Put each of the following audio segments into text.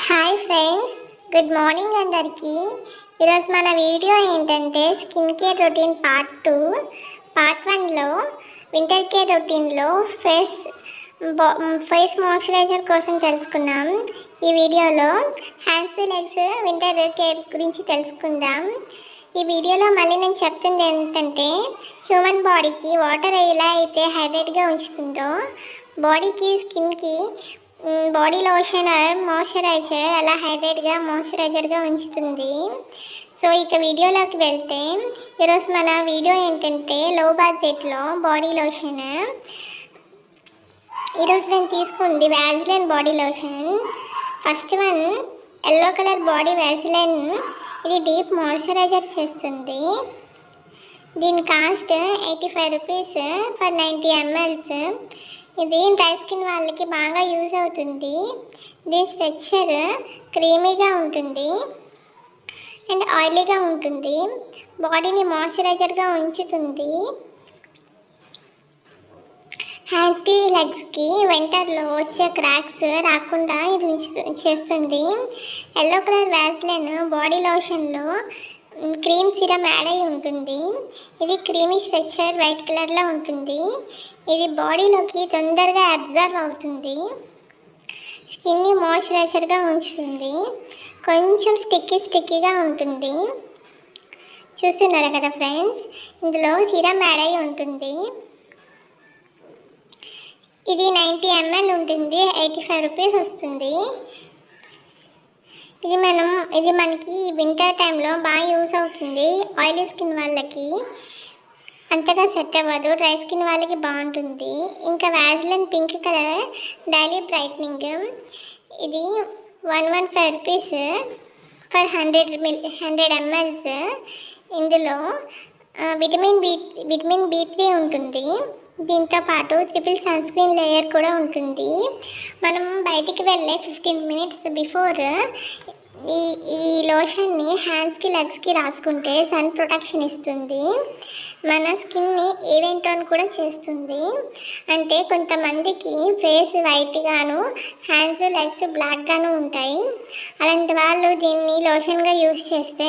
Hi friends, good morning అందరికీ. ఈరోజు మన వీడియో ఏంటంటే skin care routine part 2. Part 1లో వింటర్ కేర్ రొటీన్లో ఫేస్ మాయిశ్చరైజర్ కోసం తెలుసుకున్నాం. ఈ వీడియోలో హ్యాండ్స్ లెగ్స్ వింటర్ కేర్ గురించి తెలుసుకుందాం. ఈ వీడియోలో మళ్ళీ నేను చెప్తుంది ఏంటంటే హ్యూమన్ బాడీకి వాటర్ ఎలా అయితే హైడ్రేట్గా ఉంచుతుందో బాడీకి స్కిన్కి బాడీ లోషన్ మాయిశ్చరైజర్ అలా హైడ్రేట్గా మాయిశ్చరైజర్గా ఉంచుతుంది. సో ఇక వీడియోలోకి వెళ్తే ఈరోజు మన వీడియో ఏంటంటే లో బడ్జెట్లో బాడీ లోషన్. ఈరోజు నేను తీసుకుంది Vaseline body lotion. First one yellow colour body Vaseline. ఇది డీప్ మాయిశ్చరైజర్ చేస్తుంది. దీని కాస్ట్ 85 రూపీస్ ఫర్ 90 ml. ఇది డ్రై స్కిన్ వాళ్ళకి బాగా యూజ్ అవుతుంది. దీని స్ట్రక్చర్ క్రీమీగా ఉంటుంది అండ్ ఆయిలీగా ఉంటుంది. బాడీని మాయిశ్చరైజర్గా ఉంచుతుంది. హ్యాండ్స్కి లెగ్స్కి వింటర్లో వచ్చే క్రాక్స్ రాకుండా ఇది చేస్తుంది. ఎల్లో కలర్ వ్యాస్లిన్ బాడీ లోషన్లో క్రీమ్ సిరమ్ యాడ్ అయి ఉంటుంది. ఇది క్రీమీ స్ట్రక్చర్ వైట్ కలర్లో ఉంటుంది. ఇది బాడీలోకి తొందరగా అబ్జర్వ్ అవుతుంది. స్కిన్ని మాయిశ్చరైజర్గా ఉంచుతుంది. కొంచెం స్టిక్కీగా ఉంటుంది. చూస్తున్నారు కదా ఫ్రెండ్స్, ఇందులో సిరమ్ యాడ్ అయి ఉంటుంది. ఇది 90 ml ఉంటుంది. 85 రూపీస్ వస్తుంది. ఇది మనకి వింటర్ టైంలో బాగా యూజ్ అవుతుంది. ఆయిలీ స్కిన్ వాళ్ళకి అంతగా సెట్ అవ్వదు, డ్రై స్కిన్ వాళ్ళకి బాగుంటుంది. ఇంకా Vaseline pink colour daily brightening. ఇది 115 రూపీస్ ఫర్ 100 ml. ఇందులో విటమిన్ B3 ఉంటుంది. దీంతో పాటు ట్రిపుల్ సన్ స్క్రీన్ లేయర్ కూడా ఉంటుంది. మనం బయటికి వెళ్ళే 15 minutes బిఫోర్ ఈ లోషన్ని హ్యాండ్స్కి లెగ్స్కి రాసుకుంటే సన్ ప్రొటెక్షన్ ఇస్తుంది. మన స్కిన్ని ఈవెన్ టోన్ కూడా చేస్తుంది. అంటే కొంతమందికి ఫేస్ వైట్గాను హ్యాండ్స్ లెగ్స్ బ్లాక్గాను ఉంటాయి. అలాంటి వాళ్ళు దీన్ని లోషన్గా యూజ్ చేస్తే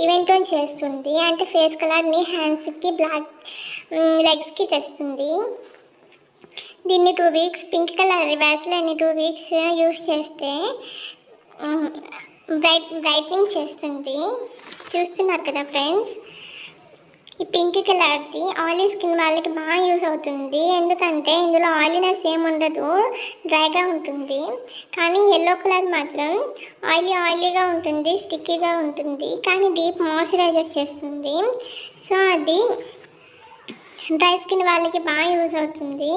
ఈవెన్ టోన్ చేస్తుంది. అంటే ఫేస్ కలర్ని హ్యాండ్స్కి బ్లాక్ లెగ్స్కి తెస్తుంది. దీన్ని 2 weeks pink colour Vaseline 2 weeks use చేస్తే బ్రైట్నింగ్ చేస్తుంది. చూస్తున్నారు కదా ఫ్రెండ్స్, ఈ పింక్ కలర్ది ఆయిలీ స్కిన్ వాళ్ళకి బాగా యూజ్ అవుతుంది. ఎందుకంటే ఇందులో ఆయిలీనెస్ ఏమి ఉండదు, డ్రైగా ఉంటుంది. కానీ ఎల్లో కలర్ మాత్రం ఆయిలీగా ఉంటుంది, స్టిక్కీగా ఉంటుంది. కానీ డీప్ మాయిశ్చరైజర్ చేస్తుంది. సో అది డ్రై స్కిన్ వాళ్ళకి బాగా యూజ్ అవుతుంది.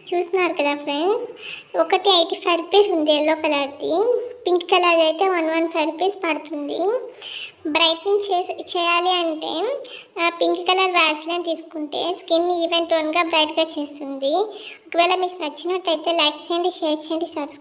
చూస్తున్నారు కదా ఫ్రెండ్స్, ఒకటి 85 రూపీస్ ఉంది ఎల్లో కలర్ది. పింక్ కలర్ అయితే 115 రూపీస్ పడుతుంది. బ్రైట్నింగ్ చేయాలి అంటే పింక్ కలర్ వ్యాస్లిన్ తీసుకుంటే స్కిన్ ఈవెన్ టోన్గా బ్రైట్గా చేస్తుంది. ఒకవేళ మీకు నచ్చినట్టయితే లైక్ చేయండి, షేర్ చేయండి, సబ్స్క్రైబ్